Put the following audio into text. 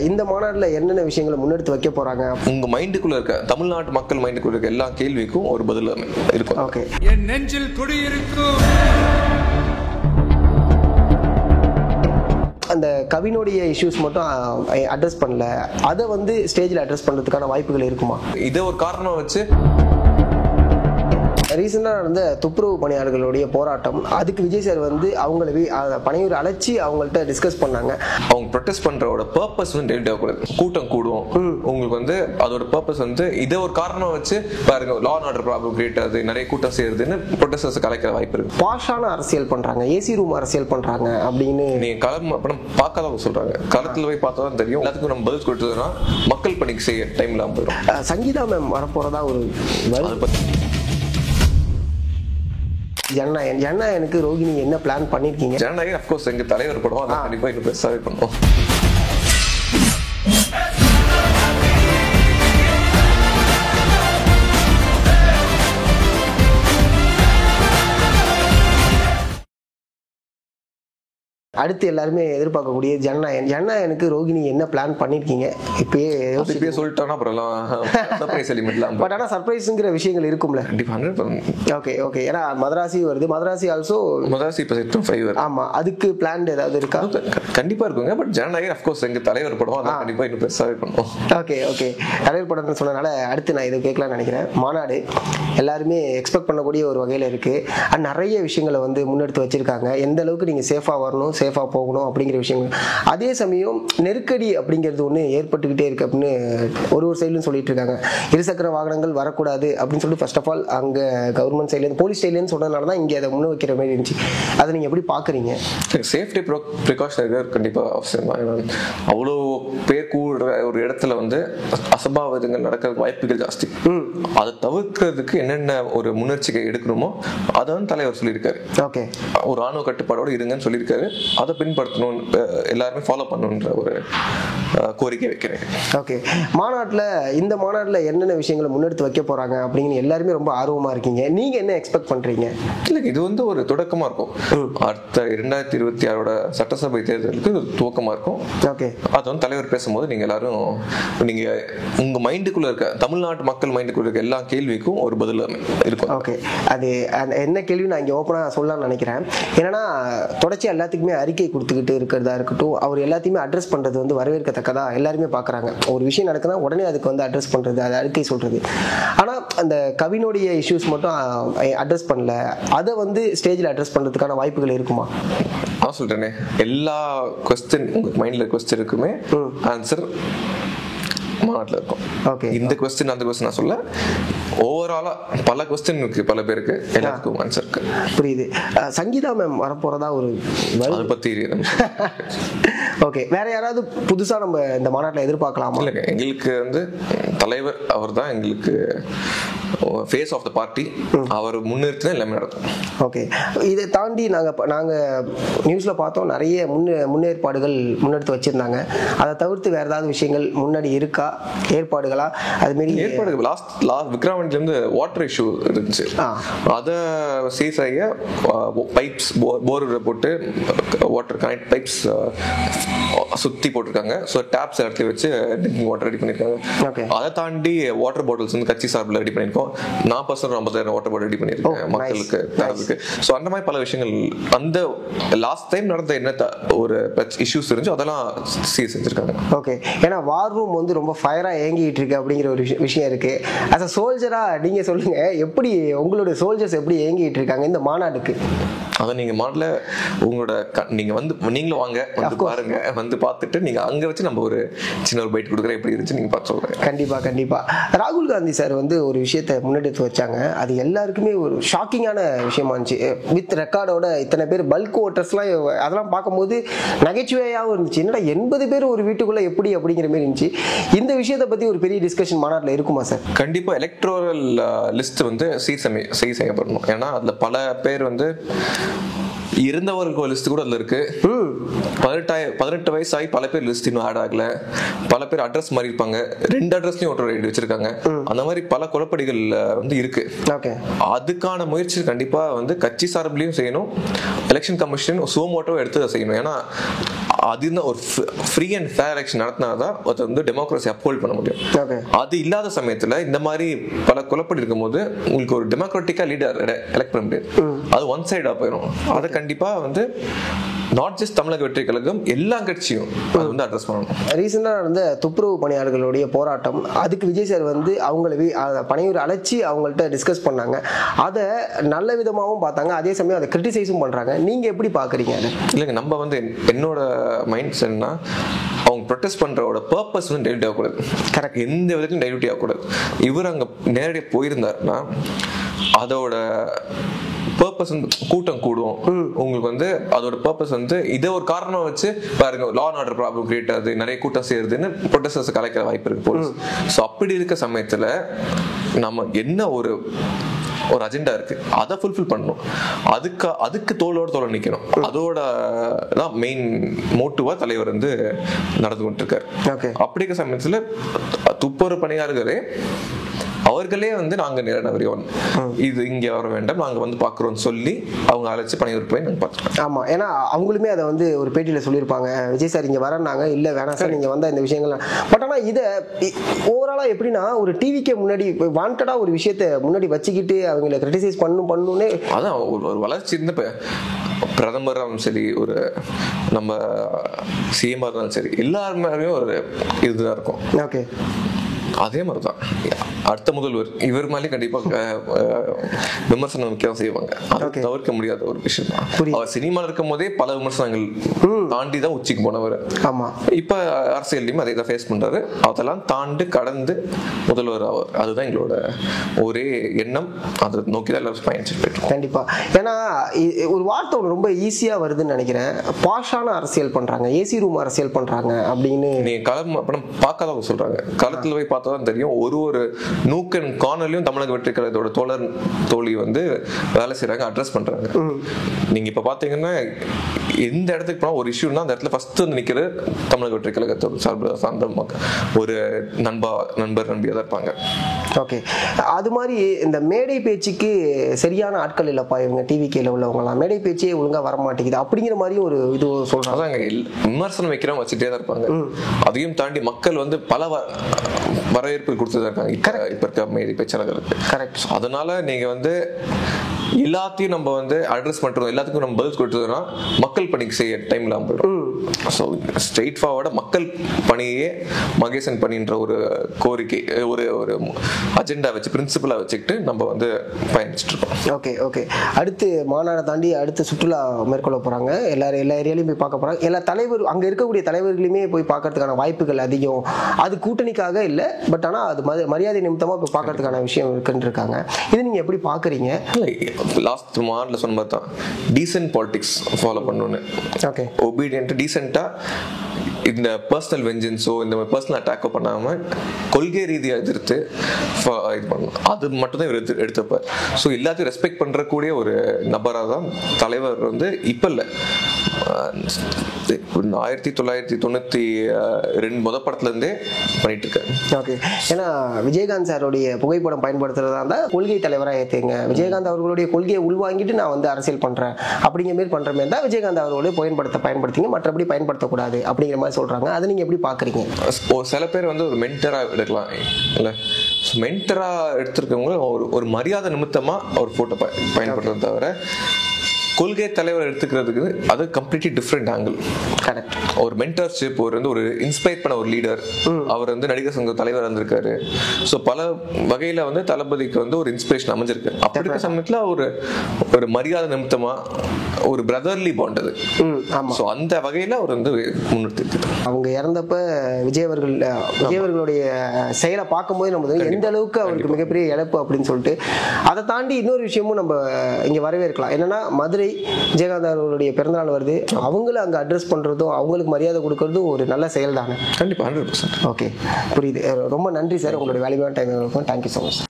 இந்த மாநாட்டில் என்னென்ன விஷயங்களை முன்னெடுத்து வைக்க போறாங்க? உங்க மைண்டுக்குள்ள இருக்க தமிழ்நாட்டு மக்கள் மைண்டுக்குள்ள இருக்க எல்லா கேள்விக்கும் ஒரு பதில் இருக்கும். ஓகே, என் நெஞ்சில் குடியிருக்கும் அந்த கவினுடைய இஷ்யூஸ் மட்டும் அட்ரஸ் பண்ணல, அதை வந்து ஸ்டேஜில் அட்ரஸ் பண்றதுக்கான வாய்ப்புகள் இருக்குமா? இதை ஒரு காரணம் வச்சு ரீசெண்டாக நடந்த துப்புரவு பணியாளர்களுடைய போராட்டம், அதுக்கு விஜய் சார் வந்து அவங்கள பணியூர் அழைச்சி அவங்கள்ட்ட டிஸ்கஸ் பண்ணாங்க. அவங்க ப்ரொடெஸ்ட் பண்றோட பர்பஸ் வந்து டெலிட் ஆகக்கூடாது. கூட்டம் கூடும், உங்களுக்கு வந்து அதோட பர்பஸ் வந்து இதை ஒரு காரணம் வச்சு பாருங்க law and order problem create ஆகுது, நிறைய கூட்டம் சேருதுன்னு ப்ரொடெஸ்டர்ஸ் கலைக்கிற வாய்ப்பு இருக்கு. பாஷான அரசியல் பண்றாங்க, ஏசி ரூம் அரசியல் பண்றாங்க அப்படின்னு நீங்க களம் படம் பார்க்காதவங்க சொல்றாங்க. களத்துல போய் பார்த்தா தான் தெரியும். எல்லாத்துக்கும் நம்ம பதில் கொடுத்ததுன்னா மக்கள் பணிக்கு செய்ய டைம் இல்லாம போயிடும். சங்கீதா மேம் வரப்போறதா ஒரு ஜனநாயகனுக்கு ரோகிணி என்ன பிளான் பண்ணிருக்கீங்க? ஜனநாயகம் அப்கோர்ஸ் எங்க தலைவர் படம், அதை கண்டிப்பா இன்னும் பெருசாவே பண்ணுவோம். அடுத்து எல்லாருமே எதிர்பார்க்கக்கூடிய ஜனநாயகனுக்கு ரோகிணி என்ன பிளான் பண்ணிருக்கீங்க? இப்பயே சொல்லிட்டோம்னா பட் ஆனா சர்ப்ரைஸ்ங்கிற விஷயங்கள் இருக்கும்ல. ஓகே ஓகே, ஏன்னா மதராசி வருது, மதராசி ஆல்சோ இப்ப செக்டர் 5 வருது. ஆமா, அதுக்கு பிளான் ஏதாவது இருக்கா? கண்டிப்பா இருக்குங்க. பட் ஜனநாயகம் அப்கோர்ஸ் எங்க தலைவர் படம், அதை கண்டிப்பா இன்னும் பெருசாவே பண்ணுவோம். ஓகே ஓகே, தலைவர் படம்னு சொன்னனால அடுத்து நான் இதை கேட்கலாம்னு நினைக்கிறேன். மாநாடு எல்லாருமே எக்ஸ்பெக்ட் பண்ணக்கூடிய ஒரு வகையில இருக்கு. நிறைய விஷயங்களை வந்து முன்னெடுத்து வச்சிருக்காங்க. எந்த அளவுக்கு நீங்க சேஃபா வரணும், சேஃபா போகணும் அப்படிங்கிற விஷயங்கள். அதே சமயம் நெருக்கடி அப்படிங்கிறது ஒன்று ஏற்பட்டுக்கிட்டே இருக்கு அப்படின்னு ஒரு சைட்லன்னு சொல்லிட்டு இருக்காங்க. இருசக்கர வாகனங்கள் வரக்கூடாது அப்படின்னு சொல்லிட்டு ஃபர்ஸ்ட் ஆஃப் ஆல் அங்க கவர்மெண்ட் சைட்ல போலீஸ் சைட்லன்னு சொன்னதுனால தான் இங்கே அதை முன்ன வைக்கிற மாதிரி இருந்துச்சு. அதை நீங்க எப்படி பாக்குறீங்க? சேஃப்டி ப்ரிகாஷன் கண்டிப்பா அவசியம் தான். அவ்வளோ பேர் கூடுற ஒரு இடத்துல வந்து அசம்பாவிதங்கள் நடக்கிற வாய்ப்புகள் ஜாஸ்தி. அதை தவிர்க்கிறதுக்கு என்னென்ன ஒரு முன்னெச்சரிக்கை எடுக்கணுமோ அதை வந்து தலைவர் சொல்லியிருக்காரு. ஓகே, ஒரு ராணுவ கட்டுப்பாடோடு இருங்கன்னு சொல்லியிருக்காரு. அதை பின்பற்றணும், எல்லாருமே ஃபாலோ பண்ணணுன்ற ஒரு கோரிக்கை வைக்கிறேன். ஓகே, இந்த மாநாட்டில் என்னென்ன விஷயங்களை முன்னெடுத்து வைக்க போறாங்க அப்படின்னு எல்லாருமே ரொம்ப ஆர்வமா இருக்கீங்க. நீங்க என்ன எக்ஸ்பெக்ட் பண்றீங்க? இல்லை, இது வந்து ஒரு தொடக்கமா இருக்கும். அடுத்த 2026 சட்டசபை தேர்தலுக்கு துவக்கமா இருக்கும். ஓகே, அது வந்து தலைவர் பேசும்போது நீங்க எல்லாரும் உங்க மைண்டுக்குள்ள இருக்க தமிழ்நாட்டு மக்கள் மைண்டுக்குள்ள இருக்க எல்லா கேள்விக்கும் ஒரு பதில் இருக்கும். ஓகே, அது என்ன கேள்வி நான் இங்கே ஓப்பனா சொல்லலாம்னு நினைக்கிறேன். ஏன்னா தொடர்ச்சி எல்லாத்துக்குமே அறிக்கை கொடுத்துக்கிட்டு இருக்கிறதா இருக்கட்டும், அவர் எல்லாத்தையுமே அட்ரஸ் பண்றது வந்து வரவேற்கத்தக்கதா எல்லாருமே பாக்குறாங்க. ஒரு விஷயம் நடக்குதுன்னா உடனே அதுக்கு வந்து அட்ரஸ் பண்றது, அது அறிக்கை சொல்றது. ஆனா அந்த கவினுடைய இஷ்யூஸ் மட்டும் அட்ரஸ் பண்ணல, அதை வந்து ஸ்டேஜில் அட்ரஸ் பண்றதுக்கான வாய்ப்புகள் இருக்குமா? நான் சொல்றேனே, எல்லா கொஸ்டின் உங்க மைண்ட்ல கொஸ்டின் இருக்குமே ஆன்சர் மாநாட்டில் இருக்கும். ஓகே, இந்த கொஸ்டின் அந்த கொஸ்டின் நான் சொல்ல, ஓவராலா பல கொஸ்டின் இருக்கு, பல பேருக்கு எல்லாத்துக்கும் ஆன்சர் இருக்கு. புரியுது. சங்கீதா மேம் வரப்போறதா ஒரு அதை பத்தி ஓகே, வேற யாராவது புதுசா நம்ம இந்த மாநாட்டில் எதிர்பார்க்கலாமா? இல்லைங்க, எங்களுக்கு வந்து தலைவர் அவர் தான் எங்களுக்கு ஃபேஸ் ஆஃப் த பார்ட்டி. அவர் முன்னிறுத்தி தான் எல்லாமே நடக்கும். ஓகே, இதை தாண்டி நாங்க நியூஸ்ல பார்த்தோம், நிறைய முன்னேற்பாடுகள் முன்னெடுத்து வச்சிருந்தாங்க. அதை தவிர்த்து வேற ஏதாவது விஷயங்கள் முன்னாடி இருக்கா, ஏற்பாடுகளா? அது மாதிரி ஏற்பாடுகள் லாஸ்ட் விக்ரவாண்டில இருந்து வாட்டர் இஷ்யூ இருந்துச்சு. அதை சீர் செய்ய பைப்ஸ் போர் போட்டு வாட்டர் கனெக்ட் பைப்ஸ் சுத்தி போட்டிருக்காங்க. ஸோ டேப்ஸ் இடத்துல வச்சு ட்ரிங்கிங் வாட்டர் ரெடி பண்ணிருக்காங்க. அதை தாண்டி வாட்டர் பாட்டில்ஸ் வந்து கட்சி சார்பில் ரெடி பண்ணிருக்கோம். 40,000 வாட்டர் பாட்டில் ரெடி பண்ணிருக்கேன் மக்களுக்கு தரதுக்கு. ஸோ அந்த மாதிரி பல விஷயங்கள் அந்த லாஸ்ட் டைம் நடந்த என்ன ஒரு இஷ்யூஸ் இருந்துச்சு அதெல்லாம் சீர் செஞ்சிருக்காங்க. ஓகே, ஏன்னா வார் ரூம் வந்து ரொம்ப ஃபயரா ஏங்கிட்டு இருக்கு அப்படிங்கிற ஒரு விஷயம் இருக்கு. அஸ் அ சோல்ஜரா நீங்க சொல்லுங்க, எப்படி உங்களுடைய சோல்ஜர்ஸ் எப்படி ஏங்கிட்டு இருக்காங்க இந்த மாநாட்டுக்கு? அதை நீங்க மாடல உங்களோட நீங்க வந்து நீங்களும் வாங்க, வந்து பாருங்க, வந்து பார்த்துட்டு நீங்க அங்க வச்சு நம்ம ஒரு சின்ன ஒரு பைட் கொடுக்குற எப்படி இருந்துச்சு நீங்க பார்த்து சொல்லுங்க. கண்டிப்பா கண்டிப்பா. ராகுல் காந்தி சார் வந்து ஒரு விஷயத்தை முன்னெடுத்து வச்சாங்க, அது எல்லாருக்குமே ஒரு ஷாக்கிங்கான விஷயமா இருந்துச்சு. வித் ரெக்கார்டோட இத்தனை பேர் பல்க் ஓட்டர்ஸ்லாம், அதெல்லாம் பார்க்கும்போது நகைச்சுவையாகவும் இருந்துச்சு. என்னடா 80 பேர் ஒரு வீட்டுக்குள்ள எப்படி அப்படிங்கிற மாதிரி இருந்துச்சு. இந்த விஷயத்தை பத்தி ஒரு பெரிய டிஸ்கஷன் மாநாட்டில் இருக்குமா சார்? கண்டிப்பா எலக்ட்ரோரல் லிஸ்ட் வந்து சீர் செய்யப்படணும். ஏன்னா அதுல பல பேர் வந்து இருந்தவர்கள் லிஸ்ட் கூட அதுல இருக்கு. 18 வயசாகி பல பேர் லிஸ்ட் இன்னும் ஆட் ஆகல. பல பேர் அட்ரஸ் மாறி இருப்பாங்க, 2 அட்ரஸ்லயும் ஓட்டர் ஐடி வச்சிருக்காங்க. அந்த மாதிரி பல குழப்படிகள் வந்து இருக்கு. அதுக்கான முயற்சி கண்டிப்பா வந்து கட்சி சார்பிலையும் செய்யணும், எலெக்ஷன் கமிஷன் சோமோட்டோ எடுத்து செய்யணும். ஏன்னா அது ஒரு ஃப்ரீ அண்ட் ஃபேர் எலெக்ஷன் நடத்தினாதான் அது வந்து டெமோக்ரஸி அப்ஹோல்ட் பண்ண முடியும். அது இல்லாத சமயத்துல இந்த மாதிரி பல குழப்படி இருக்கும்போது உங்களுக்கு ஒரு டெமோக்ராட்டிக்கா லீடர் எலெக்ட் பண்ண முடியாது. அது ஒன் சைடா போயிடும். அதை கண்டிப்பா வந்து நாட் ஜஸ்ட் தமிழக வெற்றி கழகம், எல்லா கட்சியும் அது வந்து அட்ரஸ் பண்ணணும். ரீசெண்டாக நடந்த துப்புரவு பணியாளர்களுடைய போராட்டம், அதுக்கு விஜய் சார் வந்து அவங்கள பணியூர் அழைச்சி அவங்கள்ட்ட டிஸ்கஸ் பண்ணாங்க. அதை நல்ல விதமாகவும் பார்த்தாங்க, அதே சமயம் அதை கிரிட்டிசைஸும் பண்றாங்க. நீங்க எப்படி பாக்குறீங்க அதை? இல்லைங்க, நம்ம வந்து என்னோட மைண்ட் செட்னா அவங்க ப்ரொடெஸ்ட் பண்றவோட பர்பஸ் வந்து டைல்யூட் ஆகக்கூடாது. கரெக்ட், எந்த விதத்திலும் டைல்யூட் ஆகக்கூடாது. இவர் அங்க நேரடியாக போயிருந்தாருன்னா அதோட பர்பஸ் வந்து கூட்டம் கூடும். உங்களுக்கு வந்து அதோட பர்பஸ் வந்து இதை ஒரு காரணம் வச்சு பாருங்க, law and order problem create ஆகுது, நிறைய கூட்டம் சேருதுன்னு ப்ரொடெஸ்டர்ஸ் கலைக்கிற வாய்ப்பு இருக்கு போலீஸ். ஸோ அப்படி இருக்க சமயத்துல நம்ம என்ன ஒரு அஜெண்டா இருக்கு, அதை ஃபுல்ஃபில் பண்ணணும். அதுக்கு தோளோட தோள நிக்கணும். அதோட தான் மெயின் மோட்டிவா தலைவர் வந்து நடந்து கொண்டு இருக்காரு. அப்படி இருக்க சமயத்துல துப்புரவு பணியாளர்களே அவர்களே வந்து நாங்க நேரடியாக இது இங்க வர வேண்டாம், நாங்க வந்து பாக்குறோம் சொல்லி அவங்க அழைச்சு பணியூர் போய் நாங்க பார்த்தோம். ஆமா, ஏன்னா அவங்களுமே அதை வந்து ஒரு பேட்டியில சொல்லியிருப்பாங்க, விஜய் சார் இங்க வரனாங்க, இல்ல வேணாம் சார் நீங்க வந்தா இந்த விஷயங்கள்லாம். பட் ஆனா இதை ஓவராலா எப்படின்னா ஒரு டிவிக்கு முன்னாடி வாண்டடா ஒரு விஷயத்த முன்னாடி வச்சுக்கிட்டு அவங்களை கிரிட்டிசைஸ் பண்ணணும்னு அதான் ஒரு வளர்ச்சி இருந்த பிரதமரும் சரி, ஒரு நம்ம சிஎம் இருந்தாலும் சரி, எல்லாருமே ஒரு இதுதான் இருக்கும். ஓகே, அதே மாதிரிதான் அடுத்த முதல்வர் இவர் மேலே கண்டிப்பா விமர்சனம் வைக்க செய்வாங்க. அது தவிர்க்க முடியாத ஒரு விஷயம் தான். அவர் சினிமாவில் இருக்கும் போதே பல விமர்சனங்கள் தாண்டி தான் உச்சிக்கு போனவர். ஆமா, இப்ப அரசியல்லையும் அதே தான் ஃபேஸ் பண்றாரு. அதெல்லாம் தாண்டி கடந்து முதல்வர் ஆவார். அதுதான் எங்களோட ஒரே எண்ணம். அதை நோக்கி தான் எல்லாரும் பயணிச்சுட்டு போயிட்டோம். கண்டிப்பா. ஏன்னா ஒரு வார்த்தை ஒன்று ரொம்ப ஈஸியா வருதுன்னு நினைக்கிறேன், பாஷான அரசியல் பண்றாங்க, ஏசி ரூம் அரசியல் பண்றாங்க அப்படின்னு. நீங்க களம் படம் பார்க்காதவங்க சொல்றாங்க, களத்துல போய் பார்த்தா தான் தெரியும். ஒரு நூக்கன் கார்னர்லயும் தமிழக வெற்றி கழகத்தோட தோழர் தோழி வந்து வேலை செய்யறாங்க, அட்ரஸ் பண்றாங்க. நீங்க இப்ப பாத்தீங்கன்னா எந்த இடத்துக்கு போனா ஒரு இஷ்யூனா அந்த இடத்துல ஃபர்ஸ்ட் வந்து நிக்கிறது தமிழக வெற்றி கழகத்தோட சார்ந்த ஒரு நண்பர் நம்பியா தான் இருப்பாங்க. ஓகே, அது மாதிரி இந்த மேடை பேச்சுக்கு சரியான ஆட்கள் இல்லப்பா இவங்க டிவிகேல உள்ளவங்கலாம், மேடை பேச்சே ஒழுங்கா வர மாட்டேங்குது அப்படிங்கிற மாதிரி ஒரு இது சொல்றாங்க. விமர்சனம் வைக்கிறவங்க வச்சுட்டே தான் இருப்பாங்க. அதையும் தாண்டி மக்கள் வந்து பல வரவேற்பு கொடுத்துதான் இருக்காங்க இப்ப இருக்க மேடை பேச்சாளர்களுக்கு. கரெக்ட். அதனால நீங்க வந்து எல்லாத்தையும் நம்ம வந்து அட்ரஸ் பண்றோம், எல்லாத்துக்கும் நம்ம பதில் கொடுத்தோம்னா மக்கள் பணிக்கு செய்ய டைம் இல்லாம போயிடும். ஸோ ஸ்ட்ரெயிட் ஃபார்வர்டா மக்கள் பணியே மகேசன் பணின்ற ஒரு கோரிக்கை, ஒரு அஜெண்டா வச்சு பிரின்சிபலா வச்சுக்கிட்டு நம்ம வந்து பயணிச்சுட்டு இருக்கோம். Okay okay. அடுத்து மாநாடை தாண்டி அடுத்து சுற்றுலா மேற்கொள்ள போறாங்க, எல்லா ஏரியாலையும் போய் பார்க்க போறாங்க. எல்லா தலைவர் அங்க இருக்கக்கூடிய தலைவர்களுமே போய் பார்க்கறதுக்கான வாய்ப்புகள் அதிகம். அது கூட்டணிக்காக இல்லை, பட் ஆனா அது மரியாதை நிமித்தமா போய் பார்க்கறதுக்கான விஷயம் இருக்குன்னு இருக்காங்க. இது நீங்க எப்படி பாக்குறீங்க? லாஸ்ட் மார்ல சொன்ன மாதிரி தான் டீசென்ட் பாலிடிக்ஸ் ஃபாலோ பண்ணணும்னு. ஓகே, ஒபீடியன்ட் டீசென்ட்டா இந்த பர்சனல் வெஞ்சன்ஸோ இந்த பர்சனல் அட்டாக்கோ பண்ணாம கொள்கை ரீதியா எதிர்த்து இது பண்ணணும். அது மட்டும் தான் இவர் எடுத்தப்ப. ஸோ எல்லாத்தையும் ரெஸ்பெக்ட் பண்றக்கூடிய ஒரு நபராக தான் தலைவர் வந்து இப்ப இல்லை, 1992 முதல் படத்துல இருந்தே பண்ணிட்டு இருக்காரு. ஓகே, ஏன்னா விஜயகாந்த் சாருடைய புகைப்படம் பயன்படுத்துறதா இருந்தா கொள்கை தலைவராக ஏற்றுங்க, விஜயகாந்த் அவர்களுடைய கொள்கையை உள்வாங்கிட்டு நான் வந்து அரசியல் பண்றேன் அப்படிங்கிற மாதிரி பண்ற மாதிரி தான் விஜயகாந்த் அவர்களுடைய பயன்படுத்திங்க, மற்றபடி பயன்படுத்தக்கூடாது அப்படிங்கிற மாதிரி சொல்றாங்க. அதை நீங்க எப்படி பாக்குறீங்க? சில பேர் வந்து ஒரு மென்டரா எடுக்கலாம் இல்ல, மென்டரா எடுத்திருக்கவங்க ஒரு மரியாதை நிமித்தமா ஒரு போட்டோ பயன்படுத்துறத தவிர கொள்கை தலைவர் எடுத்துக்கிறதுக்கு அது கம்ப்ளீட்லி டிஃப்ரெண்ட் ஆங்கிள். கரெக்ட். ஒரு மென்டர்ஷிப், ஒரு இன்ஸ்பயர் பண்ண ஒரு லீடர், அவர் வந்து நடிகர் சங்க தலைவர் வந்திருக்காரு. ஸோ பல வகையில வந்து தளபதிக்கு வந்து ஒரு இன்ஸ்பிரேஷன் அமைஞ்சிருக்கு. அப்படி இருக்க சமயத்துல ஒரு மரியாதை நிமித்தமா ஒரு பிரதர்லி பாண்ட் அது. ஸோ அந்த வகையில அவர் வந்து முன்னிறுத்தி அவங்க இறந்தப்ப விஜய் அவர்களுடைய செயலை பார்க்கும்போது நம்ம எந்த அளவுக்கு அவருக்கு மிகப்பெரிய இழப்பு அப்படின்னு சொல்லிட்டு, அதை தாண்டி இன்னொரு விஷயமும் நம்ம இங்க வரவேற்கலாம். என்னன்னா மதுரை விஜயகாந்த் அவர்களுடைய பிறந்தநாள் வருது, அவங்கள அங்க அட்ரஸ் பண்றதும் அவங்களுக்கு மரியாதை கொடுக்கறதும் ஒரு நல்ல செயல் தானே. கண்டிப்பா 100%. ஓகே, புரியுது. ரொம்ப நன்றி சார், உங்களுடைய வேல்யூவான டைம். Thank you so much.